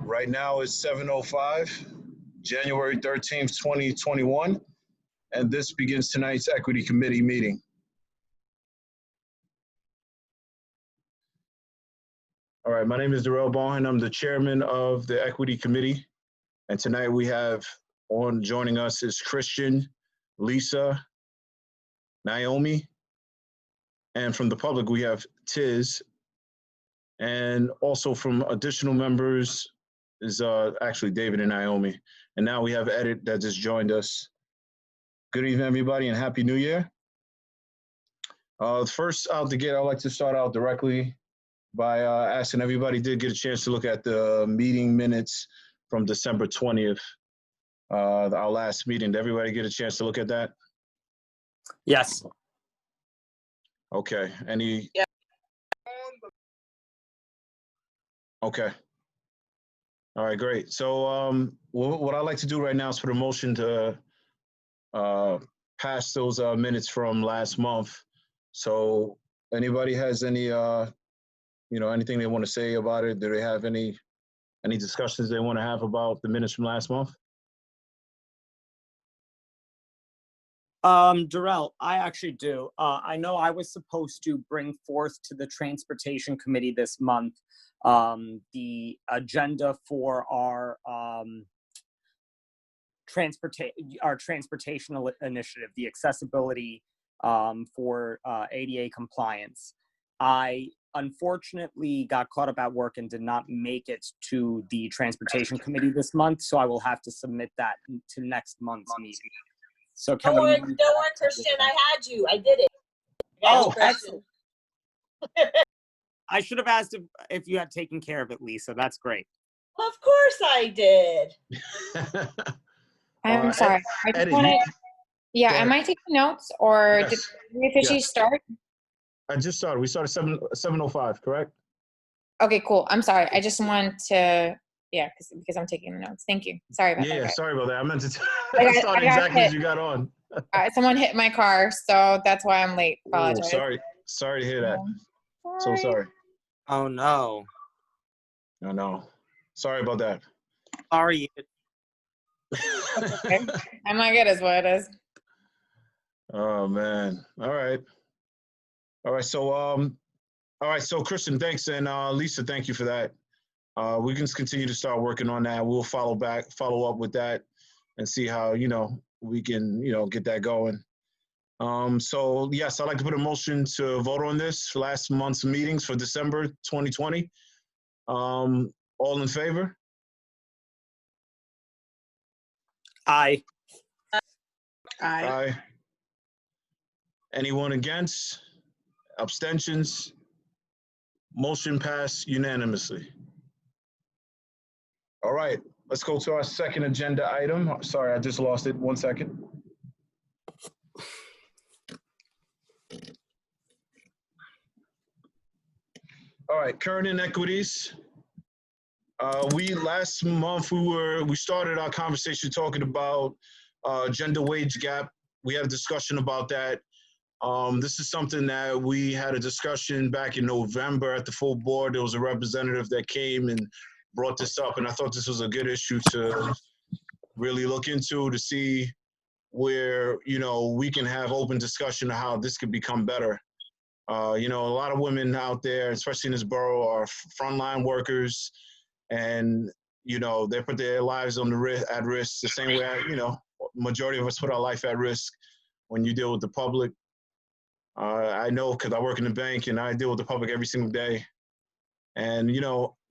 Right now it's 7:05, January 13th, 2021, and this begins tonight's Equity Committee meeting. All right, my name is Darrell Bohan. I'm the chairman of the Equity Committee, and tonight we have joining us is Christian, Lisa, Naomi, and from the public we have Tiz, and also from additional members is actually David and Naomi. And now we have Edit that just joined us. Good evening, everybody, and Happy New Year. First out the gate, I'd like to start out directly by asking everybody did get a chance to look at the meeting minutes from December 20th, our last meeting. Did everybody get a chance to look at that? Yes. Okay, any? Yeah. Okay. All right, great. So what I'd like to do right now is put a motion to pass those minutes from last month. So anybody has any, anything they want to say about it? Do they have any discussions they want to have about the minutes from last month? Darrell, I actually do. I know I was supposed to bring forth to the Transportation Committee this month the agenda for our transportation initiative, the accessibility for ADA compliance. I unfortunately got caught up at work and did not make it to the Transportation Committee this month, so I will have to submit that to next month's meeting. So don't worry, Christian. I had you. I did it. Oh, excellent. I should have asked if you had taken care of it, Lisa. That's great. Of course I did. I'm sorry. I just wanted, am I taking notes or Yes. did we officially start? I just started. We started 7:05, correct? Okay, cool. I'm sorry. I just wanted to, because I'm taking notes. Thank you. Sorry about that. Yeah, guys. sorry about that. I meant to I got start exactly hit. as you got on. Someone hit my car, so that's why I'm late. Oh, Apologize. sorry to hear that. So sorry. Oh, no. I know. Sorry about that. Sorry. Okay. I'm not good, is what it is. Oh man. All right. So Christian, thanks, and Lisa, thank you for that. We can continue to start working on that. We'll follow up with that, and see how we can get that going. So yes, I'd like to put a motion to vote on this last month's meetings for December 2020. All in favor? Aye. Aye. Anyone against? Abstentions? Motion passed unanimously. All right, let's go to our second agenda item. Sorry, I just lost it. 1 second. All right, current inequities. Last month we started our conversation talking about gender wage gap. We had a discussion about that. This is something that we had a discussion back in November at the full board. There was a representative that came and brought this up, and I thought this was a good issue to really look into, to see where we can have open discussion of how this could become better. A lot of women out there, especially in this borough, are frontline workers, and they put their lives at risk the same way majority of us put our life at risk when you deal with the public. I know because I work in the bank and I deal with the public every single day, and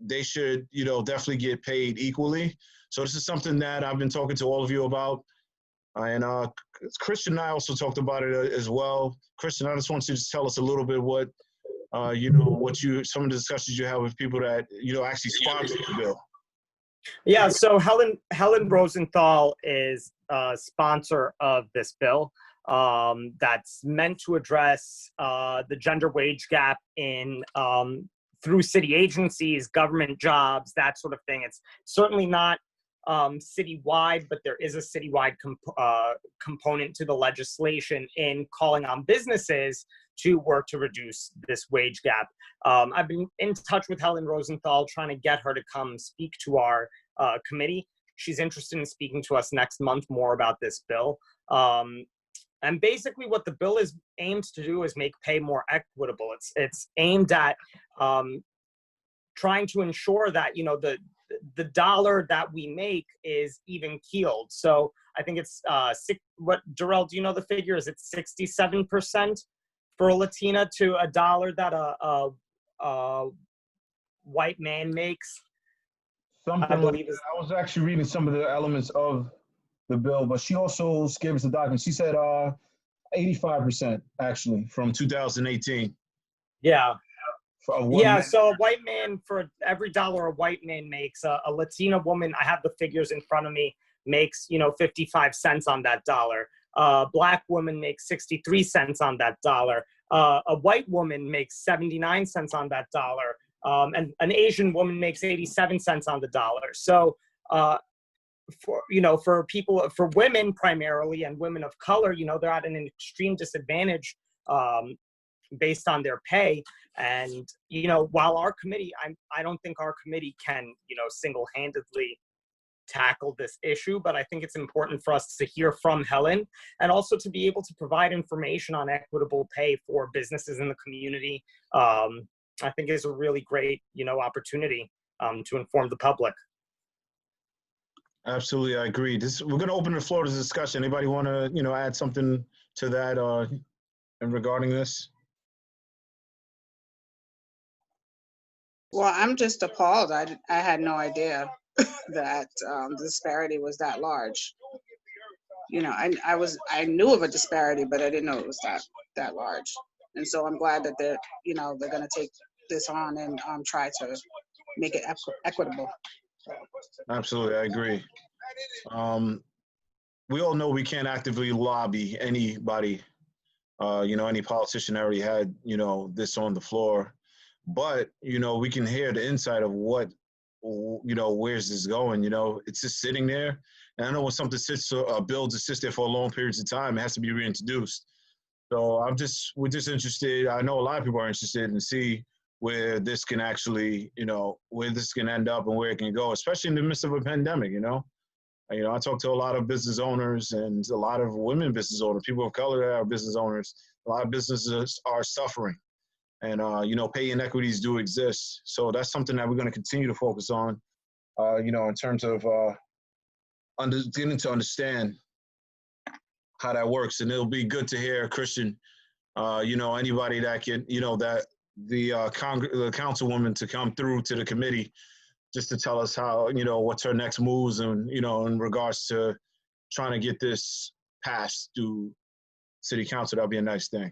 they should definitely get paid equally. So this is something that I've been talking to all of you about, and Christian and I also talked about it as well. Christian, I just want you to tell us a little bit what some of the discussions you have with people that actually sponsor the bill. Yeah, so Helen Rosenthal is a sponsor of this bill that's meant to address the gender wage gap in through city agencies, government jobs, that sort of thing. It's certainly not citywide, but there is a citywide component to the legislation in calling on businesses to work to reduce this wage gap. I've been in touch with Helen Rosenthal, trying to get her to come speak to our committee. She's interested in speaking to us next month more about this bill. And basically what the bill is aimed to do is make pay more equitable. It's aimed at trying to ensure that, you know, the dollar that we make is even keeled. So I think it's Darrell, do you know the figure? Is it 67% for a Latina to a dollar that a white man makes? Something I like believe that. I was actually reading some of the elements of the bill, but she also gave us a document. She said 85% actually from 2018. Yeah. Yeah, So a white man, for every dollar a white man makes, a Latina woman, I have the figures in front of me, makes, you know, 55 cents on that dollar. A black woman makes 63 cents on that dollar. A white woman makes 79 cents on that dollar. And an Asian woman makes 87 cents on the dollar. So for people, for women primarily, and women of color, you know, they're at an extreme disadvantage based on their pay. And, you know, while our committee, I don't think our committee can, you know, single-handedly tackle this issue, but I think it's important for us to hear from Helen, and also to be able to provide information on equitable pay for businesses in the community. I think is a really great, you know, opportunity to inform the public. absolutely, I agree. We're going to open the floor to discussion. Anybody want to, you know, add something to that and regarding this? Well, I'm just appalled. I had no idea that the disparity was that large. You know, I knew of a disparity, but I didn't know it was that large. And so I'm glad that they're going to take this on and try to make it equitable. Absolutely, I agree. We all know we can't actively lobby anybody, you know, any politician already had, you know, this on the floor. But, you know, we can hear the inside of what, you know, where's this going? You know, it's just sitting there. And I know when something a bill just sits there for long periods of time, it has to be reintroduced. So we're just interested. I know a lot of people are interested in see where this can actually, you know, where this can end up and where it can go, especially in the midst of a pandemic, you know. You know, I talk to a lot of business owners and a lot of women business owners, people of color that are business owners. A lot of businesses are suffering. And, you know, pay inequities do exist. So that's something that we're going to continue to focus on, you know, in terms of getting to understand how that works. And it'll be good to hear, Christian, you know, anybody that can, you know, that the councilwoman to come through to the committee just to tell us how, you know, what's her next moves and, you know, in regards to trying to get this passed through city council. That'll be a nice thing.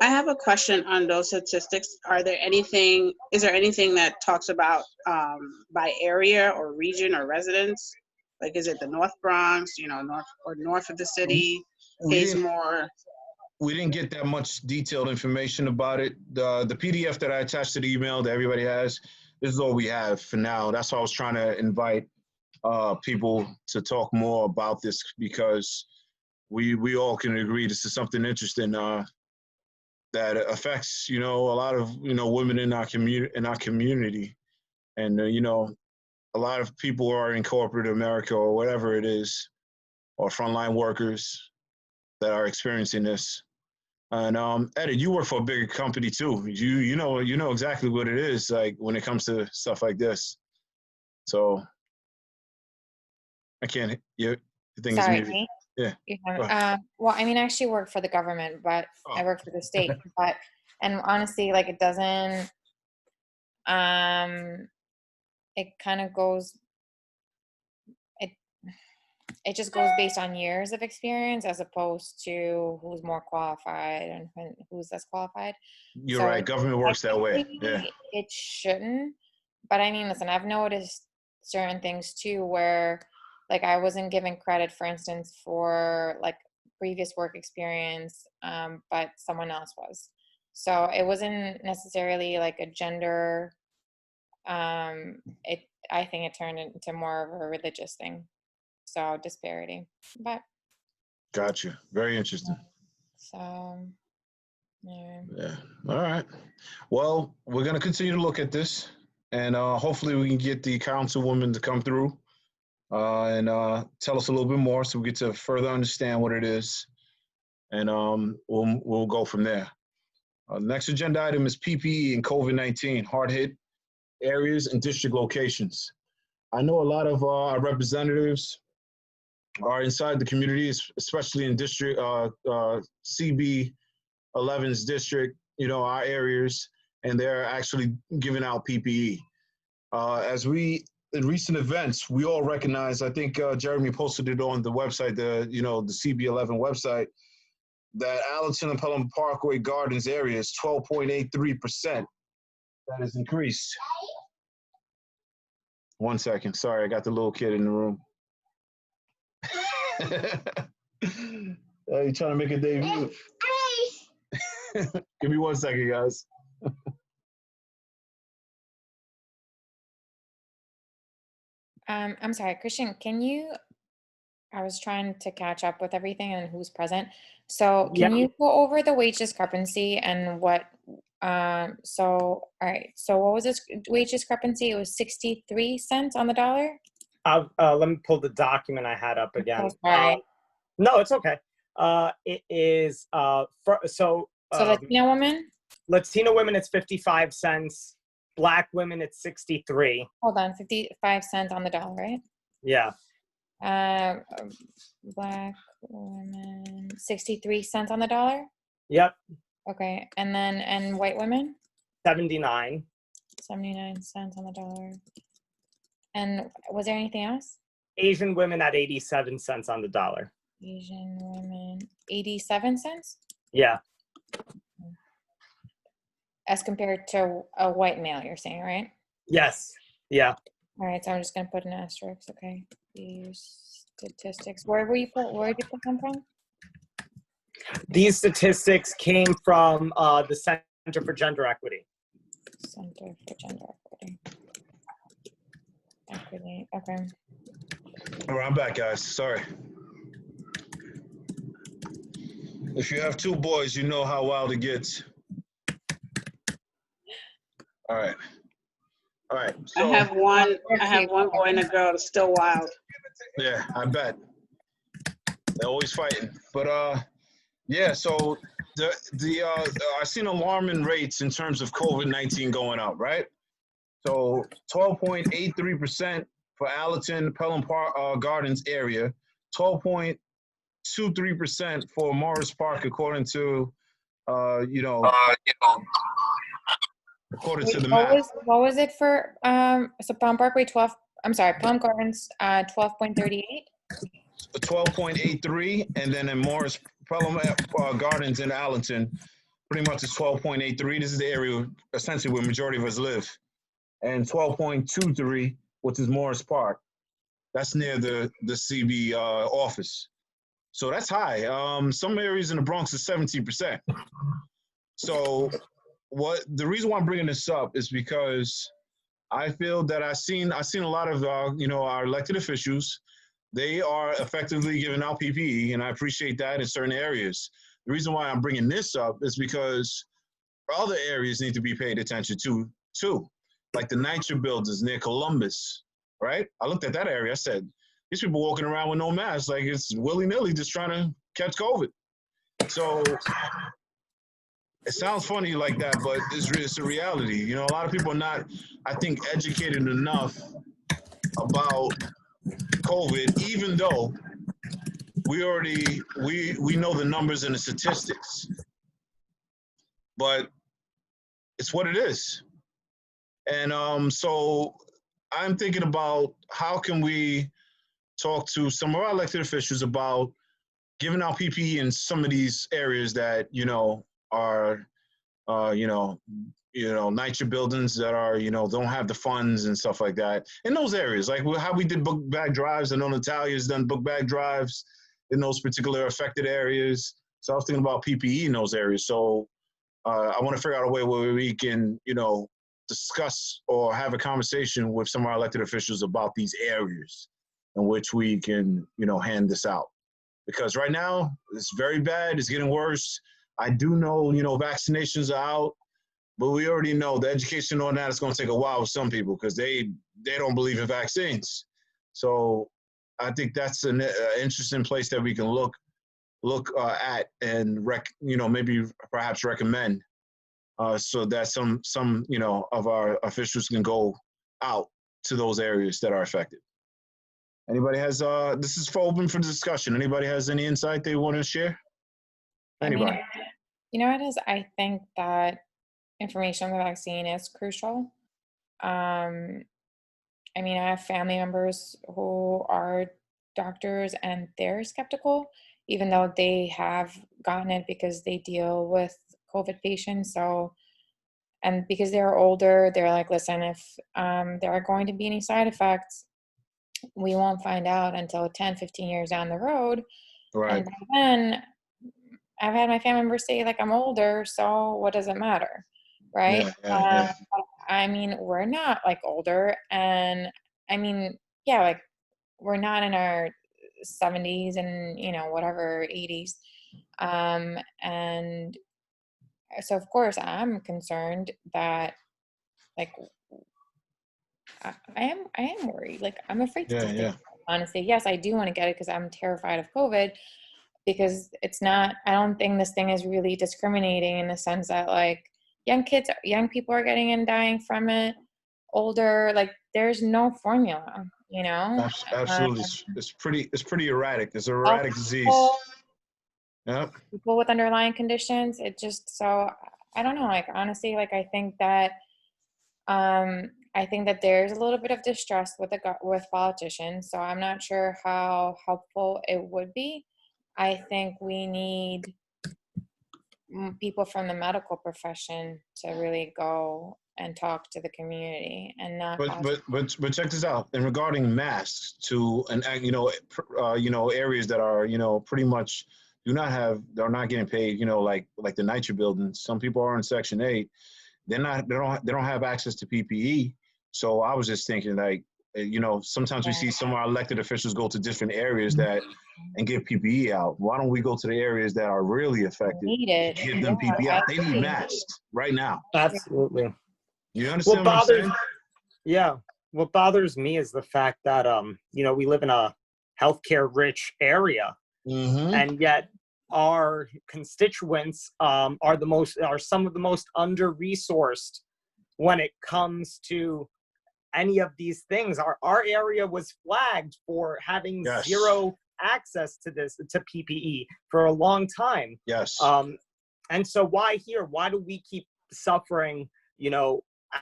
I have a question on those statistics. Is there anything that talks about by area or region or residents? Like, is it the North Bronx, you know, north of the city, pays more? We didn't get that much detailed information about it. The PDF that I attached to the email that everybody has, this is all we have for now. That's why I was trying to invite people to talk more about this, because we all can agree this is something interesting that affects, you know, a lot of, you know, women in our community, and you know, a lot of people are in corporate America or whatever it is, or frontline workers that are experiencing this. And Eddie, you work for a bigger company too. You know exactly what it is like when it comes to stuff like this. So I can't. The thing Sorry, is muted. me? Yeah. Well, I mean, I actually work for the government, but I work for the state. But and honestly, like, it doesn't. It kind of goes. It just goes based on years of experience as opposed to who's more qualified and who's less qualified. You're right. Government works that way. Yeah. It shouldn't. But I mean, listen, I've noticed certain things too where, like, I wasn't given credit, for instance, for like previous work experience, but someone else was. So it wasn't necessarily like a gender I think it turned into more of a religious thing. So disparity, but Gotcha. Very interesting. so yeah. Yeah. All right. Well, we're gonna continue to look at this, and hopefully we can get the councilwoman to come through and tell us a little bit more, so we get to further understand what it is, and we'll go from there. Next agenda item is PPE and COVID-19 hard hit areas and district locations. I know a lot of our representatives are inside the communities, especially in district CB 11's district, our areas, and they're actually giving out PPE. In recent events, we all recognize, I think Jeremy posted it on the website, the CB11 website, that Allenton and Pelham Parkway Gardens area is 12.83%. That has increased. One second, sorry, I got the little kid in the room. You trying to make a debut? Give me 1 second, guys. I'm sorry, Christian, I was trying to catch up with everything and who's present. So can you go over the wage discrepancy and what, all right. So what was this wage discrepancy? It was 63 cents on the dollar? Let me pull the document I had up again. Oh, sorry. No, it's okay. It is, So Latina women? Latino women, it's 55 cents. Black women, it's 63. Hold on, 55 cents on the dollar, right? Yeah. Black women, 63 cents on the dollar? Yep. Okay, and white women? 79. 79 cents on the dollar. And was there anything else? Asian women at 87 cents on the dollar. Asian women, 87 cents? Yeah. As compared to a white male, you're saying, right? Yes. Yeah. All right, so I'm just gonna put an asterisk, okay? These statistics, where did you put them from? These statistics came from the Center for Gender Equity. Center for Gender Equity, okay. All right, I'm back, guys. Sorry. If you have two boys, you know how wild it gets. All right. So, I have one boy and a girl that's still wild. yeah, I bet. They're always fighting. But yeah, so I've seen alarming rates in terms of COVID-19 going up, right? So 12.83% for Allerton, Pelham Park Gardens area, 12.23% for Morris Park, according to according to the map. What was it for, so Palm Parkway Palm Gardens, 12.38? 12.83, and then in Pelham Gardens in Allenton, pretty much it's 12.83. This is the area essentially where majority of us live. And 12.23, which is Morris Park. That's near the CB office. So that's high. Some areas in the Bronx is 17%. So the reason why I'm bringing this up is because I feel that I've seen a lot of our elected officials. They are effectively giving out PPE, and I appreciate that in certain areas. The reason why I'm bringing this up is because other areas need to be paid attention to too, like the NYCHA buildings near Columbus, right? I looked at that area. I said, these people walking around with no masks, like it's willy-nilly just trying to catch COVID. So it sounds funny like that, but it's a reality. A lot of people are not, I think, educated enough about COVID, even though we know the numbers and the statistics. But it's what it is. And so I'm thinking about how can we talk to some of our elected officials about giving out PPE in some of these areas that, are, NYCHA buildings that are, don't have the funds and stuff like that. In those areas, like how we did book bag drives. I know Natalia's done book bag drives in those particular affected areas. So I was thinking about PPE in those areas. So I want to figure out a way where we can, discuss or have a conversation with some of our elected officials about these areas in which we can, hand this out. Because right now it's very bad. It's getting worse. I do know, vaccinations are out, but we already know the education on that is going to take a while with some people because they don't believe in vaccines. So I think that's an interesting place that we can look at and maybe perhaps recommend so that some of our officials can go out to those areas that are affected. Anybody has this is open for discussion. Anybody has any insight they want to share? Anybody? I mean, you know what is? I think that information on the vaccine is crucial. I mean, I have family members who are doctors and they're skeptical, even though they have gotten it because they deal with COVID patients. So, and because they're older, they're like, listen, if there are going to be any side effects, we won't find out until 10, 15 years down the road. Right. And by then, I've had my family members say, like, I'm older, so what does it matter? Right? Yeah. I mean, we're not like older. And I mean, yeah, like we're not in our 70s and, whatever, 80s. And so, of course, I'm concerned that, like, I am worried. Like, I'm afraid to take it. Honestly, yes, I do want to get it because I'm terrified of COVID. Because I don't think this thing is really discriminating in the sense that, like, young people are getting and dying from it. Older, like, there's no formula, Absolutely. It's pretty erratic. It's an erratic disease. Yep. People with underlying conditions, so I don't know, like, honestly, like, I think that there's a little bit of distrust with politicians, so I'm not sure how helpful it would be. I think we need people from the medical profession to really go and talk to the community and not. But check this out. And regarding masks areas that are pretty much they're not getting paid. Like the NYCHA buildings. Some people are in Section 8. They don't have access to PPE. So I was just thinking, like, sometimes we see some of our elected officials go to different areas and give PPE out. Why don't we go to the areas that are really affected? Need it. Give them PPE out. They need masks right now. Absolutely. You understand what I'm saying? Yeah. What bothers me is the fact that, we live in a healthcare rich area, and yet our constituents are some of the most under-resourced when it comes to any of these things. Our area was flagged for having zero access to PPE for a long time. Yes. And so why do we keep suffering,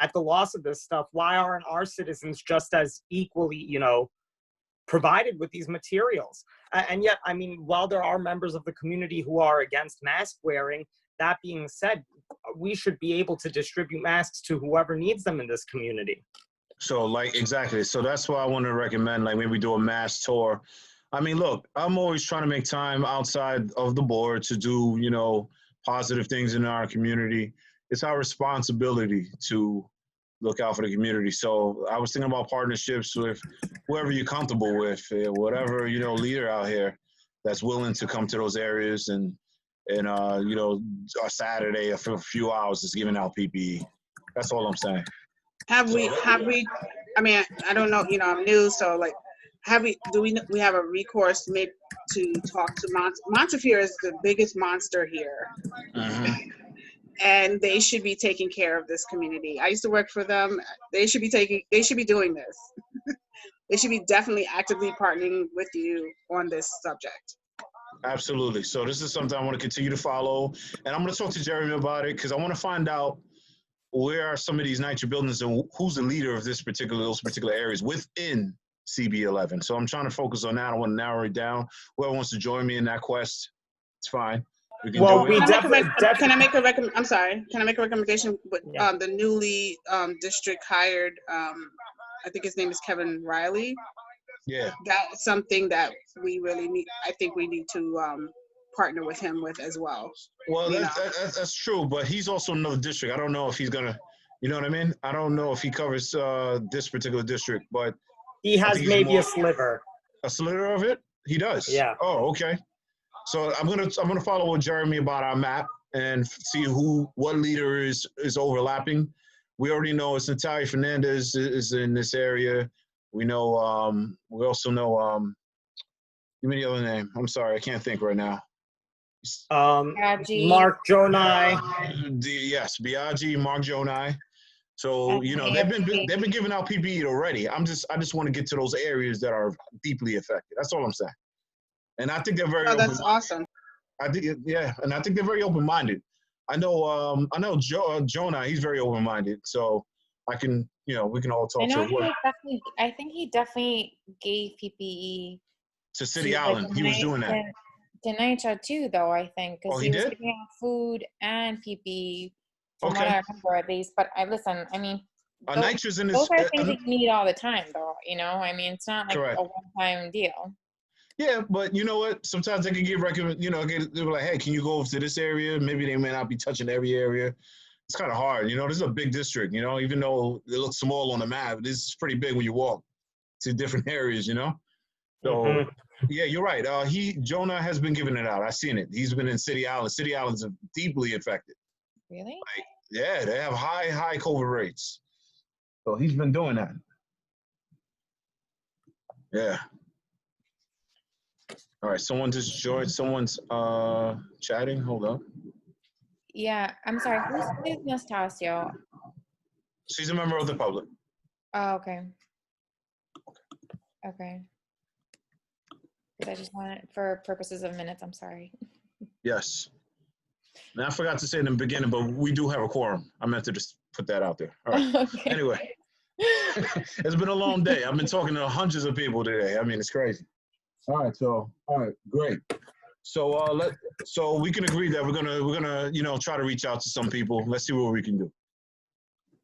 at the loss of this stuff? Why aren't our citizens just as equally, provided with these materials? And yet, I mean, while there are members of the community who are against mask wearing, that being said, we should be able to distribute masks to whoever needs them in this community. So, exactly. So that's why I want to recommend, maybe do a mass tour. I mean, look, I'm always trying to make time outside of the board to do, positive things in our community. It's our responsibility to look out for the community. So I was thinking about partnerships with whoever you're comfortable with, whatever, leader out here that's willing to come to those areas and a Saturday for a few hours is giving out PPE. That's all I'm saying. Have we, I mean, I don't know, I'm new, so we have a recourse maybe to talk to Montefiore is the biggest monster here. And they should be taking care of this community. I used to work for them. They should be doing this. They should be definitely actively partnering with you on this subject. Absolutely. So this is something I want to continue to follow. And I'm going to talk to Jeremy about it because I want to find out where are some of these NYCHA buildings and who's the leader of those particular areas within CB11. So I'm trying to focus on that. I want to narrow it down. Whoever wants to join me in that quest, it's fine. Can I make a recommendation with the newly district hired, I think his name is Kevin Riley. Yeah. That's something that we really need. I think we need to partner with him with as well. Well, that's true, but he's also another district. I don't know if he's gonna You know what I mean? I don't know if he covers this particular district, but He has think he's maybe more- a sliver. a sliver of it. He does. Yeah. Oh, okay. So I'm gonna follow with Jeremy about our map and see what leader is overlapping. We already know it's Natalia Fernandez is in this area. We know. We also know. Give me the other name. I'm sorry, I can't think right now. Raji. Mark Jonai. Yes, Biaggi, Mark Jonai. So And they've been AFP. giving out PPE already. I just want to get to those areas that are deeply affected. That's all I'm saying. And I think they're very Oh, open. that's awesome. I think and I think they're very open minded. I know Jonah. He's very open minded. So I can we can all I talk know to what I think he definitely gave PPE to City to, like, Island. He was doing that. to NYCHA too, though, I think, Oh, because he he was did? giving out food and PPE from what Okay. I remember at least. But I mean, those, Nitra's in his. those are things that you need all the time, though. I mean, it's not like Correct. a one-time deal. Yeah, but you know what? Sometimes they can give they were like, hey, can you go over to this area? Maybe they may not be touching every area. It's kind of hard. This is a big district, even though it looks small on the map, this is pretty big when you walk to different areas, So, Mhm. yeah, you're right. Jonah has been giving it out. I've seen it. He's been in City Island. City Island's deeply affected. Really? Yeah, they have high COVID rates. So he's been doing that. Yeah. All right, someone just joined. Someone's chatting. Hold up. Yeah. I'm sorry. Who's Nastasio? She's a member of the public. Oh, okay. Okay. 'Cause I just wanted, for purposes of minutes, I'm sorry. Yes. And I forgot to say in the beginning, but we do have a quorum. I meant to just put that out there. All right. Okay. Anyway, it's been a long day. I've been talking to hundreds of people today. I mean, it's crazy. All right, great. So so we can agree that we're gonna try to reach out to some people. Let's see what we can do.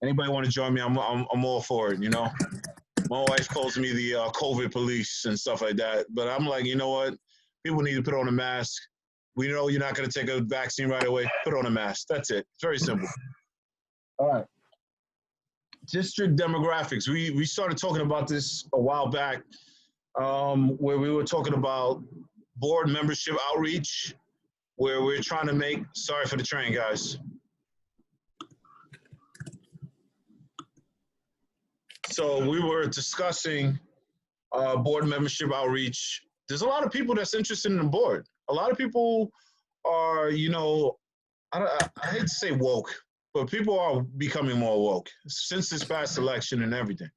Anybody want to join me? I'm all for it. My wife calls me the COVID police and stuff like that, but I'm like, you know what? People need to put on a mask. We know you're not going to take a vaccine right away. Put on a mask. That's it. It's very simple. All right. District demographics. We started talking about this a while back, where we were talking about board membership outreach, where we're trying to make. Sorry for the train, guys. So we were discussing board membership outreach. There's a lot of people that's interested in the board. A lot of people are, I hate to say woke, but people are becoming more woke since this past election and everything.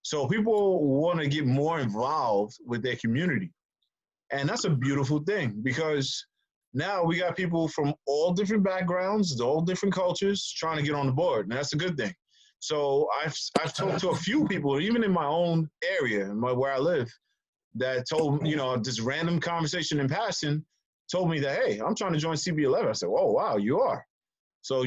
So people want to get more involved with their community. And that's a beautiful thing because now we got people from all different backgrounds, all different cultures trying to get on the board. And that's a good thing. So I've talked to a few people, even in my own area, where I live, that told this random conversation in passing told me that, hey, I'm trying to join CB11. I said, oh wow, you are. So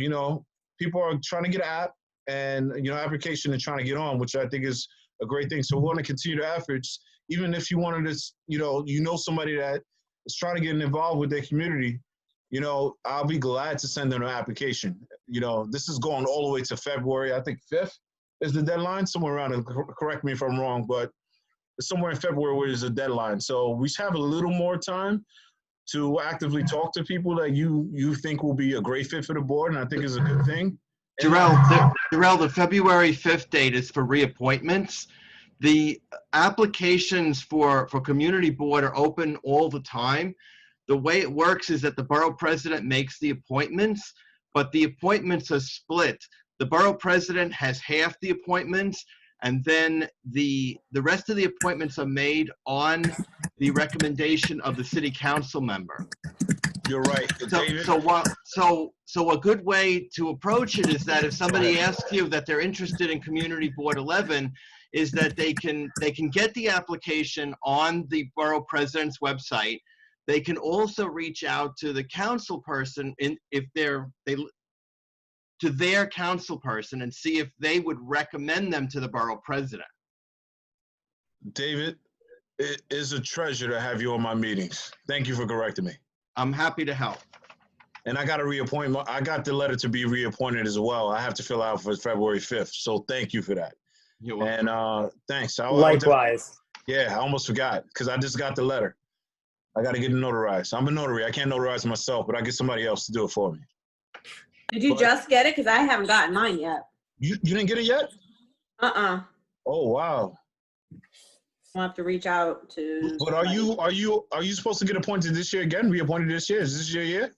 people are trying to get an app and application and trying to get on, which I think is a great thing. So we want to continue the efforts, even if you wanted to, somebody that is trying to get involved with their community. I'll be glad to send them an application. This is going all the way to February. I think 5th is the deadline, somewhere around it. Correct me if I'm wrong, but somewhere in February where there's a deadline. So we have a little more time to actively talk to people that you think will be a great fit for the board, and I think is a good thing. Jarrell, the February 5th date is for reappointments. The applications for community board are open all the time. The way it works is that the borough president makes the appointments, but the appointments are split. The borough president has half the appointments, and then the rest of the appointments are made on the recommendation of the city council member. You're right, David. So a good way to approach it is that if somebody asks you that they're interested in Community Board 11, is that they can get the application on the borough president's website. They can also reach out to the council person to their council person and see if they would recommend them to the borough president. David, it is a treasure to have you on my meetings. Thank you for correcting me. I'm happy to help. And I got a reappointment. I got the letter to be reappointed as well. I have to fill out for February 5th. So thank you for that. You're welcome. And thanks. Likewise. Yeah, I almost forgot because I just got the letter. I got to get it notarized. I'm a notary. I can't notarize it myself, but I get somebody else to do it for me. Did you But- just get it? Because I haven't gotten mine yet. You didn't get it yet? Uh-uh. Oh, wow. I'll have to reach out to. But are you supposed to get appointed this year again? Reappointed this year? Is this your year?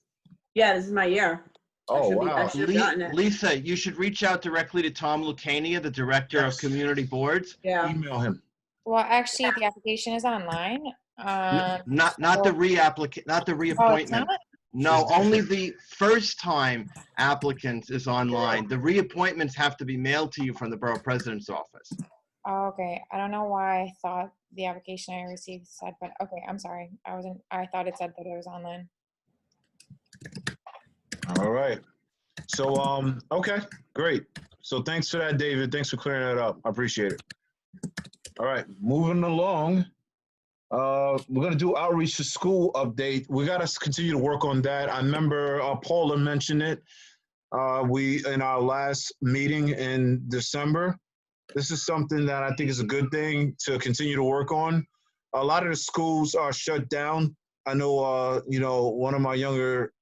Yeah, this is my year. Oh, I wow. should have gotten it. Lisa, you should reach out directly to Tom Lucania, the Director Yes. of Community Boards. Yeah. Email him. Well, actually, the application is online. Not the not the Oh, it's reappointment. not? No, only the first time applicant is online. The reappointments have to be mailed to you from the Borough President's office. Oh, okay. I don't know why I thought the application I received said, but okay, I'm sorry. I thought it said that it was online. All right. So, okay, great. So thanks for that, David. Thanks for clearing that up. I appreciate it. All right, moving along. We're gonna do outreach to school update. We gotta continue to work on that. I remember Paula mentioned it. We in our last meeting in December. This is something that I think is a good thing to continue to work on. A lot of the schools are shut down. I know, one of my younger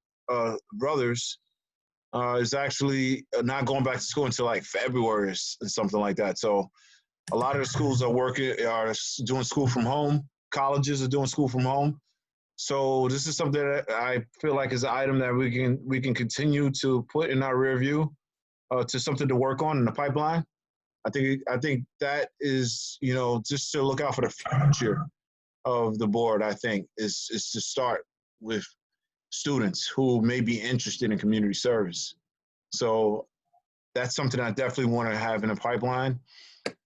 brothers is actually not going back to school until like February or something like that. So a lot of the schools are doing school from home. Colleges are doing school from home. So this is something that I feel like is an item that we can continue to put in our rear view to something to work on in the pipeline. I think that is, just to look out for the future of the board, I think, is to start with students who may be interested in community service. So that's something I definitely want to have in the pipeline.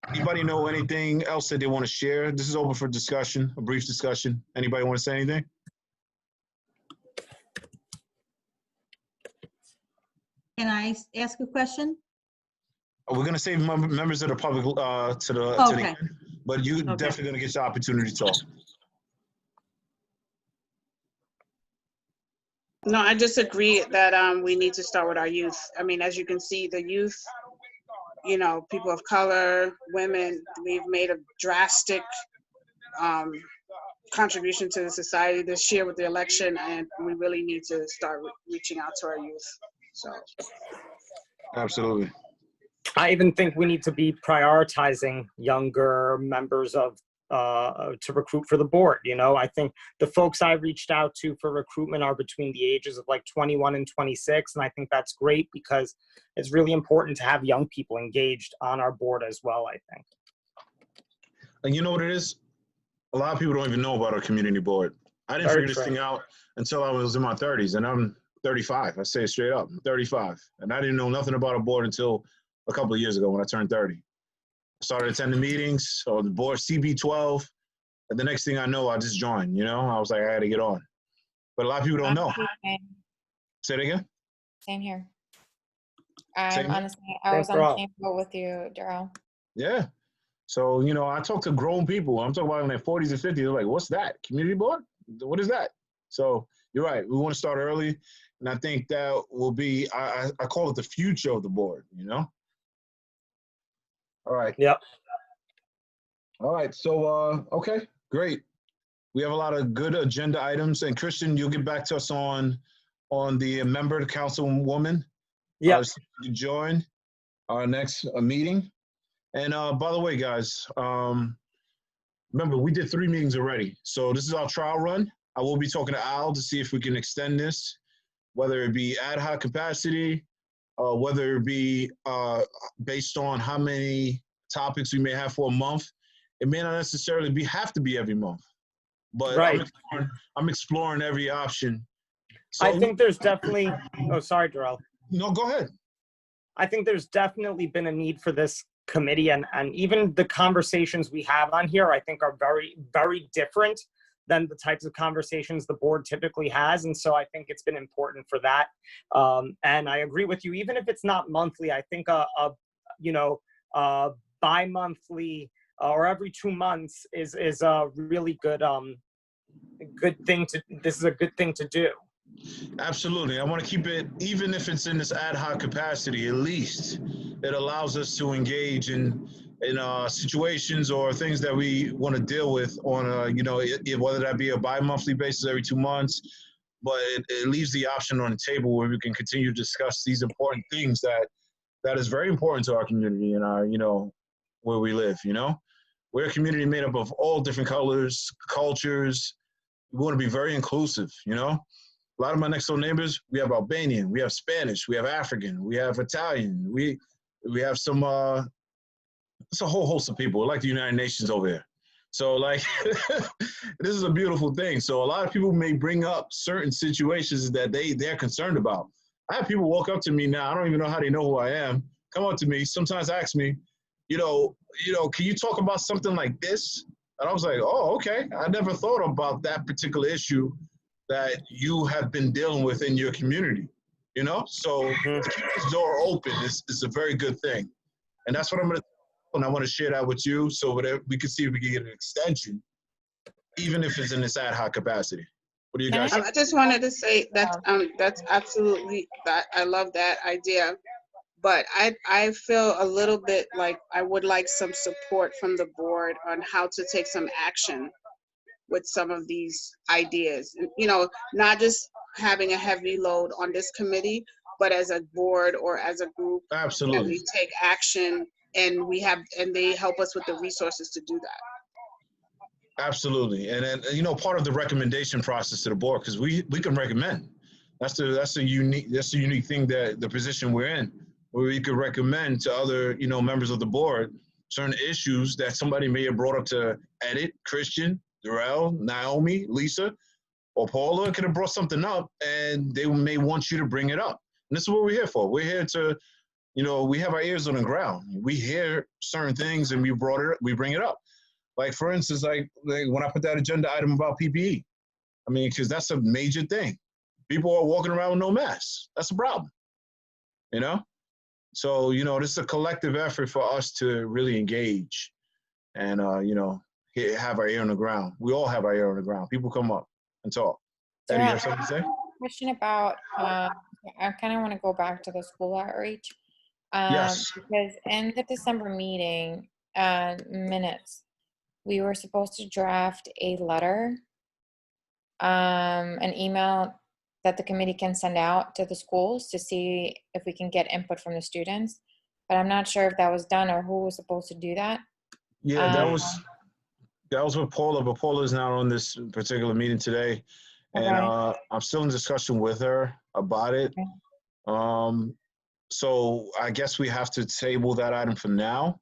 Anybody know anything else that they want to share? This is open for discussion, a brief discussion. Anybody want to say anything? Can I ask a question? We're going to save members of the public to the Okay. end, but you're Okay. definitely going to get your opportunity to talk. No, I just agree that we need to start with our youth. I mean, as you can see, the youth, people of color, women, we've made a drastic contribution to the society this year with the election, and we really need to start reaching out to our youth. So, Absolutely. I even think we need to be prioritizing younger members of to recruit for the board. I think the folks I reached out to for recruitment are between the ages of like 21 and 26. And I think that's great because it's really important to have young people engaged on our board as well, I think. And you know what it is? A lot of people don't even know about our community board. I didn't figure this thing out until I was in my 30s, and I'm 35. I say it straight up, I'm 35. And I didn't know nothing about a board until a couple of years ago when I turned 30. I started attending meetings on the board, CB12, and the next thing I know, I just joined, I was like, I had to get on. But a lot of people don't know. Say it again? Same here. Same I'm here? honestly, I was Thanks, on Rob. the same boat with you, Daryl. Yeah. So, I talk to grown people. I'm talking about in their 40s and 50s. They're like, what's that? Community board? What is that? So you're right. We want to start early. And I think that will be, I call it the future of the board, All right. Yep. All right. So, okay, great. We have a lot of good agenda items. And Christian, you'll get back to us on the member, the councilwoman. Yeah. To join our next meeting. And by the way, guys, remember, we did 3 meetings already. So this is our trial run. I will be talking to Al to see if we can extend this, whether it be ad hoc capacity, whether it be based on how many topics we may have for a month. It may not necessarily have to be every month, but Right. I'm exploring every option. So, I think there's definitely, oh, sorry, Darrell. No, go ahead. I think there's definitely been a need for this committee, and even the conversations we have on here, I think are very, very different than the types of conversations the board typically has. And so I think it's been important for that. And I agree with you, even if it's not monthly, I think bi-monthly or every 2 months is a really good, this is a good thing to do. Absolutely. I want to keep it, even if it's in this ad hoc capacity, at least it allows us to engage in situations or things that we want to deal with on a, whether that be a bi-monthly basis every 2 months, but it leaves the option on the table where we can continue to discuss these important things that is very important to our community and our, where we live, We're a community made up of all different colors, cultures. We want to be very inclusive, A lot of my next door neighbors, we have Albanian, we have Spanish, we have African, we have Italian, we have some it's a whole host of people. We're like the United Nations over here. So like this is a beautiful thing. So a lot of people may bring up certain situations that they're concerned about. I have people walk up to me now, I don't even know how they know who I am, come up to me, sometimes ask me, can you talk about something like this? And I was like, oh, okay. I never thought about that particular issue that you have been dealing with in your community, So to keep this door open is a very good thing. And that's what I'm going to, and I want to share that with you so that we can see if we can get an extension, even if it's in this ad hoc capacity. What do you guys think? I just wanted to say that's absolutely, that I love that idea. But I feel a little bit like I would like some support from the board on how to take some action with some of these ideas. Not just having a heavy load on this committee, but as a board or as a group, Absolutely. that we take action and they help us with the resources to do that. Absolutely. And then, part of the recommendation process to the board, because we can recommend. That's a unique thing, that the position we're in, where we could recommend to other, members of the board certain issues that somebody may have brought up to Edit, Christian, Darrell, Naomi, Lisa, or Paula could have brought something up, and they may want you to bring it up. And this is what we're here for. We're here to, we have our ears on the ground. We hear certain things and we bring it up. Like, for instance, like when I put that agenda item about PPE, because that's a major thing. People are walking around with no masks. That's a problem, So, this is a collective effort for us to really engage and, have our ear on the ground. We all have our ear on the ground. People come up and talk. Eddie, you have something to say? Question about, I kind of want to go back to the school outreach. Yes. Because in the December meeting minutes, we were supposed to draft a letter, an email that the committee can send out to the schools to see if we can get input from the students. But I'm not sure if that was done or who was supposed to do that. Yeah, that was with Paula, but Paula is not on this particular meeting today. And Okay. I'm still in discussion with her about it. Okay. So I guess we have to table that item for now.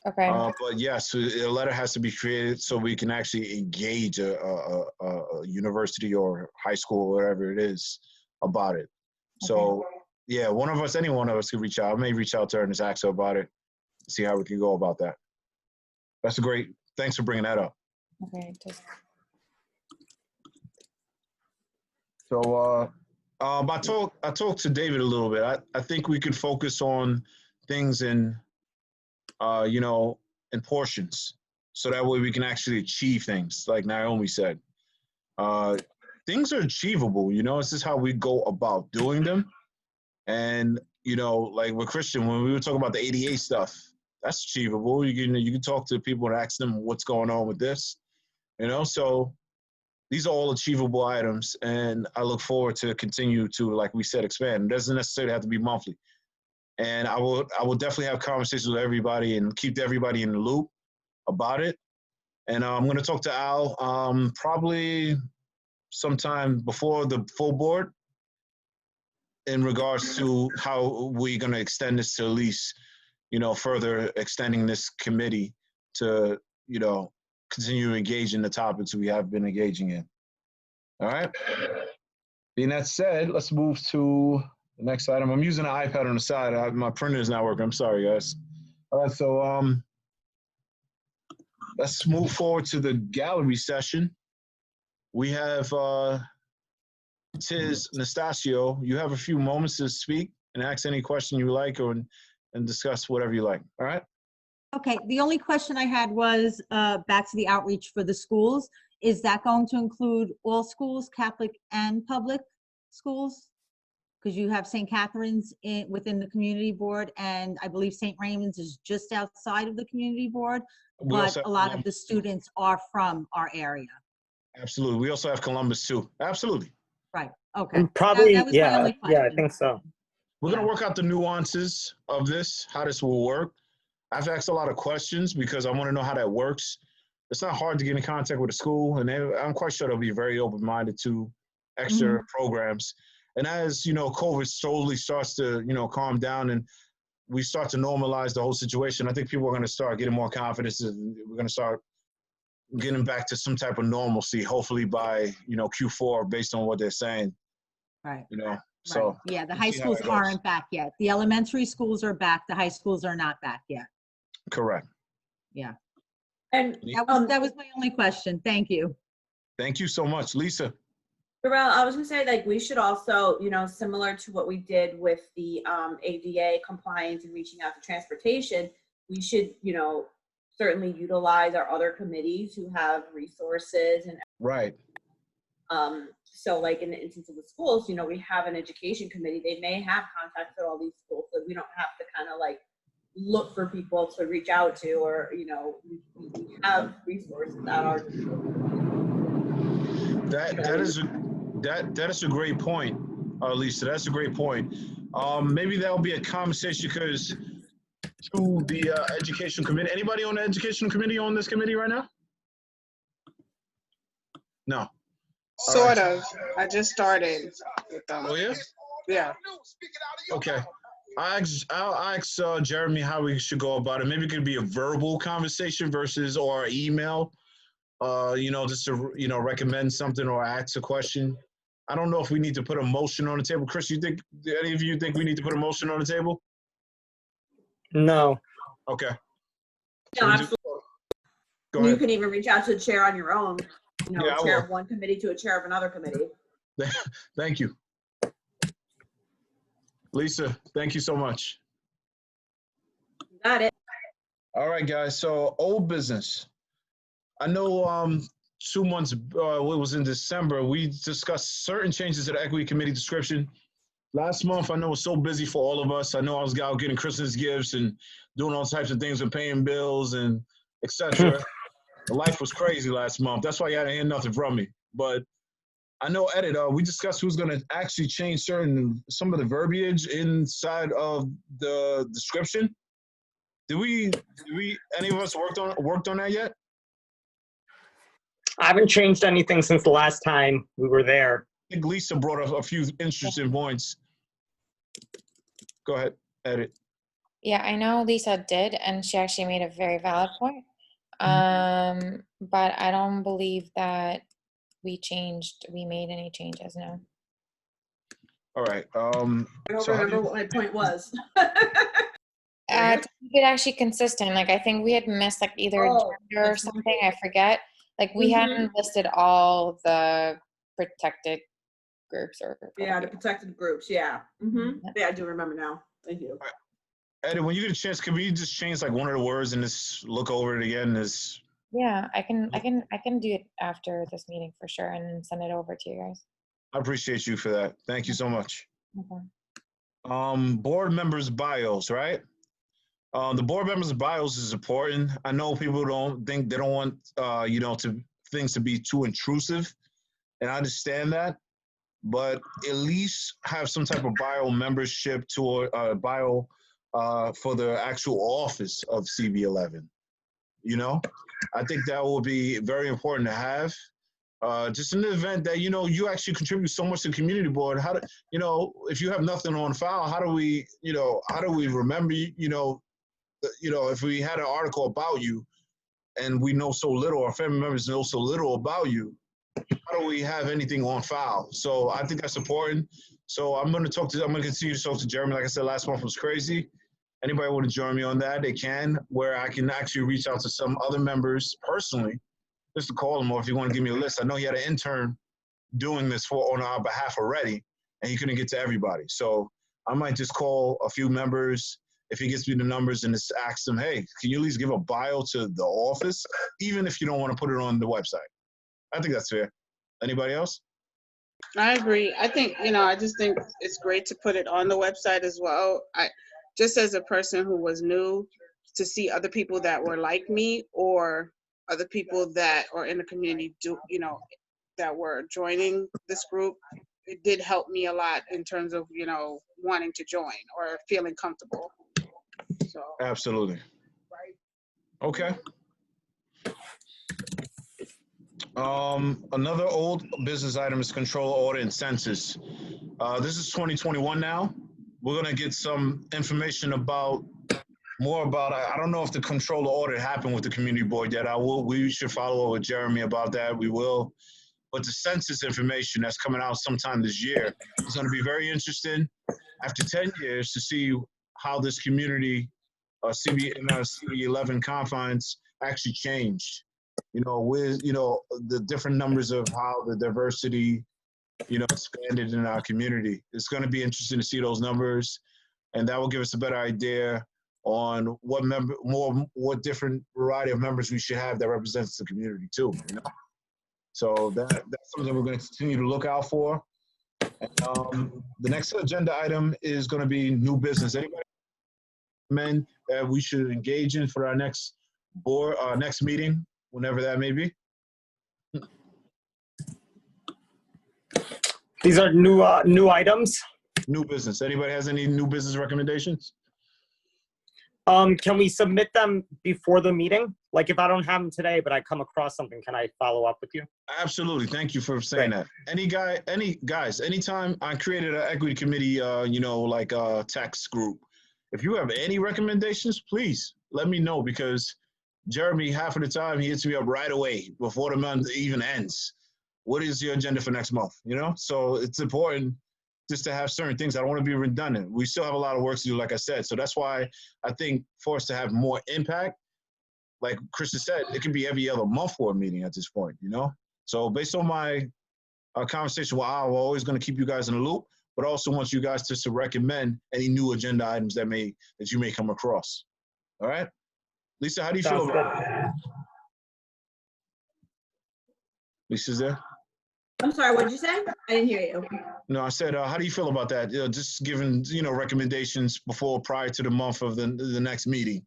Okay. But yes, a letter has to be created so we can actually engage a university or high school or whatever it is about it. So yeah, any one of us could reach out. I may reach out to her and just ask her about it, see how we can go about that. That's thanks for bringing that up. Okay. So I talked to David a little bit. I think we could focus on things in in portions, so that way we can actually achieve things, like Naomi said. Things are achievable, it's just how we go about doing them. And, like with Christian, when we were talking about the ADA stuff, that's achievable. You can talk to people and ask them what's going on with this, so these are all achievable items, and I look forward to continue to, like we said, expand. It doesn't necessarily have to be monthly. And I will definitely have conversations with everybody and keep everybody in the loop about it. And I'm going to talk to Al probably sometime before the full board in regards to how we're going to extend this to at least, further extending this committee to, continue to engage in the topics we have been engaging in. All right. Being that said, let's move to the next item. I'm using an iPad on the side. My printer is not working. I'm sorry, guys. All right, so let's move forward to the gallery session. We have Tiz Nastasio. You have a few moments to speak and ask any question you like and discuss whatever you like. All right? Okay, the only question I had was back to the outreach for the schools. Is that going to include all schools, Catholic and public? schools? Because you have St. Catherine's within the community board, and I believe St. Raymond's is just outside of the community board, We but also have a lot of Columbus. the students are from our area. Absolutely. We also have Columbus too. Absolutely. Right, okay. And probably, That was my only yeah, I question. think so. We're gonna Yeah. work out the nuances of this, how this will work. I've asked a lot of questions because I want to know how that works. It's not hard to get in contact with the school, and I'm quite sure they'll be very open-minded to extra programs. And as you know, COVID slowly starts to calm down, and we start to normalize the whole situation, I think people are going to start getting more confidence, and we're going to start getting back to some type of normalcy. Hopefully by Q4, based on what they're saying. Right. So Right. Yeah, the we'll high see how schools it goes. aren't back yet. The elementary schools are back, the high schools are not back yet. Correct. Yeah, And that was my only question. Thank you. Thank you so much, Lisa. Darrell, I was gonna say, like, we should also, similar to what we did with the ADA compliance and reaching out to transportation, we should, certainly utilize our other committees who have resources and Right. so like in the instance of the schools, we have an education committee. They may have contacts at all these schools, so we don't have to kind of like look for people to reach out to, or we have resources at our That is a great point, Lisa. That's a great point. Maybe that'll be a conversation because to the education committee. Anybody on the education committee on this committee right now? No. Sort of. I just started with them. Oh yeah. Yeah. Okay. I'll ask Jeremy how we should go about it. Maybe it could be a verbal conversation versus or email. Just to recommend something or ask a question. I don't know if we need to put a motion on the table. Chris, any of you think we need to put a motion on the table? No. Okay. No, absolutely. Go You ahead. can even reach out to the chair on your own, Yeah, I chair will. of one committee to a chair of another committee. Thank you. Lisa, thank you so much. Got it. All right, guys. So old business. I know 2 months, it was in December, we discussed certain changes to the equity committee description. Last month, I know it was so busy for all of us. I know I was out getting Christmas gifts and doing all types of things and paying bills and etc. Life was crazy last month. That's why you hadn't heard nothing from me. But I know, Edit, we discussed who's going to actually change some of the verbiage inside of the description. Did we any of us worked on that yet? I haven't changed anything since the last time we were there. I think Lisa brought up a few interesting points. Go ahead, Edit. Yeah, I know Lisa did, and she actually made a very valid point. But I don't believe that we made any changes, no. All right. I don't So how do remember you- what my point was. To keep it actually consistent, like I think we had missed like either Oh, gender or that's something, I forget. Like we hadn't listed all the protected groups or. Yeah, the protected groups. Yeah. Mhm. Yeah, I do remember now. Thank you. Edit, when you get a chance, can we just change like one of the words and just look over it again? Yeah, I can do it after this meeting for sure and send it over to you guys. I appreciate you for that. Thank you so much. Okay. Board members' bios, right? The board members' bios is important. I know people don't want things to be too intrusive, and I understand that. But at least have some type of bio membership to bio for the actual office of CB11. I think that will be very important to have. Just in the event that you actually contribute so much to the community board. If you have nothing on file, how do we remember you? If we had an article about you and we know so little, our family members know so little about you, how do we have anything on file? So I think that's important. So I'm going to continue to talk to Jeremy. Like I said, last month was crazy. Anybody want to join me on that? They can, where I can actually reach out to some other members personally, just to call them, or if you want to give me a list. I know he had an intern doing this on our behalf already, and he couldn't get to everybody. So I might just call a few members if he gets me the numbers and just ask them, hey, can you at least give a bio to the office, even if you don't want to put it on the website? I think that's fair. Anybody else? I agree. I think, I just think it's great to put it on the website as well. Just as a person who was new, to see other people that were like me or other people that are in the community that were joining this group, it did help me a lot in terms of, wanting to join or feeling comfortable. So, Absolutely. Okay. Another old business item is control, audit, and census. This is 2021 now. We're gonna get some information more about. I don't know if the control audit happened with the community board yet. We should follow up with Jeremy about that. We will. But the census information that's coming out sometime this year is going to be very interesting after 10 years to see how this community, CB11 confines actually changed. With, the different numbers of how the diversity, expanded in our community. It's going to be interesting to see those numbers, and that will give us a better idea on what different variety of members we should have that represents the community too, So that's something we're going to continue to look out for. And, the next agenda item is going to be new business. Anybody recommend that we should engage in for our next next meeting, whenever that may be? These are new items. New business. Anybody has any new business recommendations? Can we submit them before the meeting? Like if I don't have them today, but I come across something, can I follow up with you? Absolutely. Thank you for saying that. Anytime I created an equity committee, like a text group, if you have any recommendations, please let me know, because Jeremy, half of the time he hits me up right away before the month even ends. What is your agenda for next month? So it's important just to have certain things. I don't want to be redundant. We still have a lot of work to do, like I said. So that's why I think for us to have more impact, like Krista said, it can be every other month for a meeting at this point, So based on my conversation with Al, we're always going to keep you guys in the loop, but also want you guys to recommend any new agenda items that you may come across. All right? Lisa, how do you feel about it? Lisa's there? I'm sorry, what did you say? I didn't hear you. No, I said, how do you feel about that? Just giving, recommendations prior to the month of the next meeting.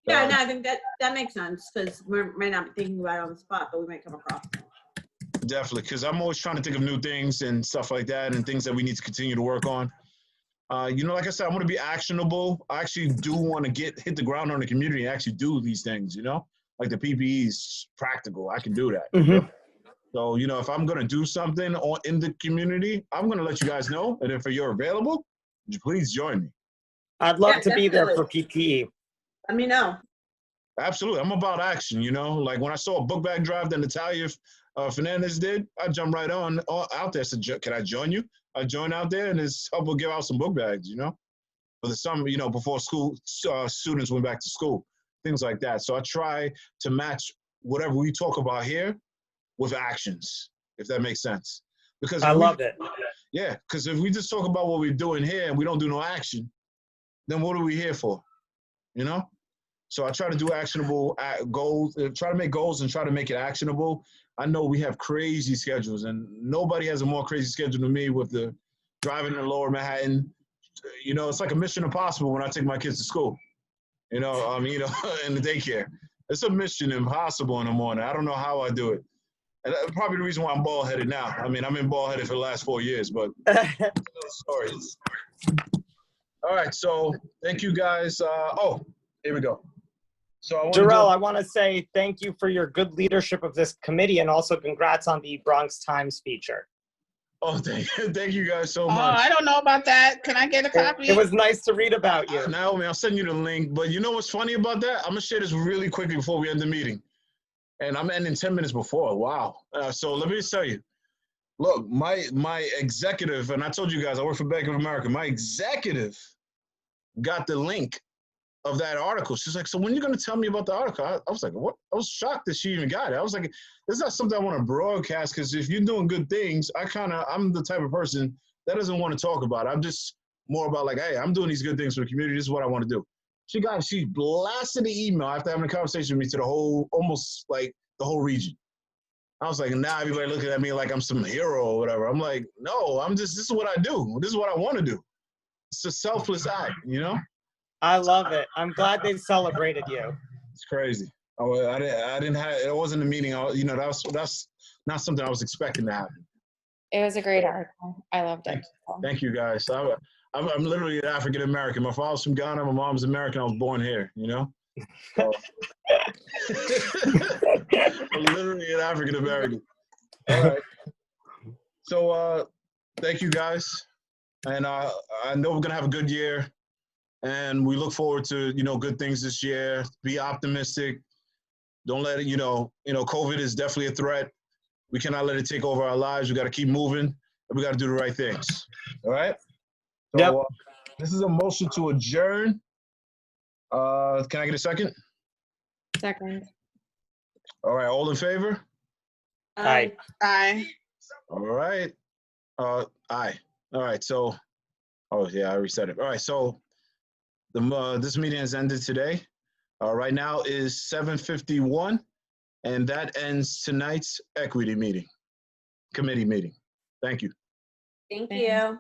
Yeah, no, I think that makes sense, because we might not be thinking about it on the spot, but we might come across it. Definitely, because I'm always trying to think of new things and stuff like that, and things that we need to continue to work on. Like I said, I want to be actionable. I actually do want to hit the ground on the community and actually do these things, like the PPE is practical. I can do that. Mm-hmm. So, if I'm going to do something in the community, I'm going to let you guys know. And if you're available, would you please join me? I'd love to be there for PPE. Let me know. Absolutely. I'm about action, Like when I saw a book bag drive that Natalia Fernandez did, I jumped right out there. Said, can I join you? I joined out there and it's help give out some book bags, for the summer, before school students went back to school, things like that. So I try to match whatever we talk about here with actions, if that makes sense. Because I love it. Yeah, because if we just talk about what we're doing here and we don't do no action, then what are we here for? So I try to do actionable goals, try to make goals and try to make it actionable. I know we have crazy schedules, and nobody has a more crazy schedule than me with the driving in Lower Manhattan. It's like a mission impossible when I take my kids to school. In the daycare. It's a mission impossible in the morning. I don't know how I do it. And that's probably the reason why I'm bald-headed now. I mean, I've been bald-headed for the last 4 years, but stories. All right, so thank you guys. Here we go. So Jarrell, I want to say thank you for your good leadership of this committee, and also congrats on the Bronx Times feature. Oh, thank you guys so much. Oh, I don't know about that. Can I get a copy? It was nice to read about you. Naomi, I'll send you the link. But you know what's funny about that? I'm going to share this really quickly before we end the meeting. And I'm ending 10 minutes before. Wow. So let me just tell you. Look, my executive, and I told you guys, I work for Bank of America. My executive got the link of that article. She's like, so when are you going to tell me about the article? I was like, what? I was shocked that she even got it. I was like, this is not something I want to broadcast, because if you're doing good things, I'm the type of person that doesn't want to talk about it. I'm just more about like, hey, I'm doing these good things for the community. This is what I want to do. She blasted the email after having a conversation with me to almost like the whole region. I was like, now everybody looking at me like I'm some hero or whatever. I'm like, no, this is what I do. This is what I want to do. It's a selfless act, you know? I love it. I'm glad they celebrated you. It's crazy. I didn't have, it wasn't a meeting. You know, that's not something I was expecting to happen. It was a great article. I loved it. Thank you guys. I'm literally an African American. My father's from Ghana. My mom's American. I was born here, you know? So, I'm literally an African American. All right. So thank you guys. And I know we're gonna have a good year. And we look forward to, you know, good things this year. Be optimistic. Don't let it, you know, COVID is definitely a threat. We cannot let it take over our lives. We got to keep moving, and we got to do the right things. All right? So, Yep. This is a motion to adjourn. Can I get a second? Second. All right, all in favor? Aye. Aye. All right. Aye. All right, so, oh yeah, I reset it. All right, so this meeting has ended today. Right now is 7:51, and that ends tonight's equity committee meeting. Thank you. Thank Thank you.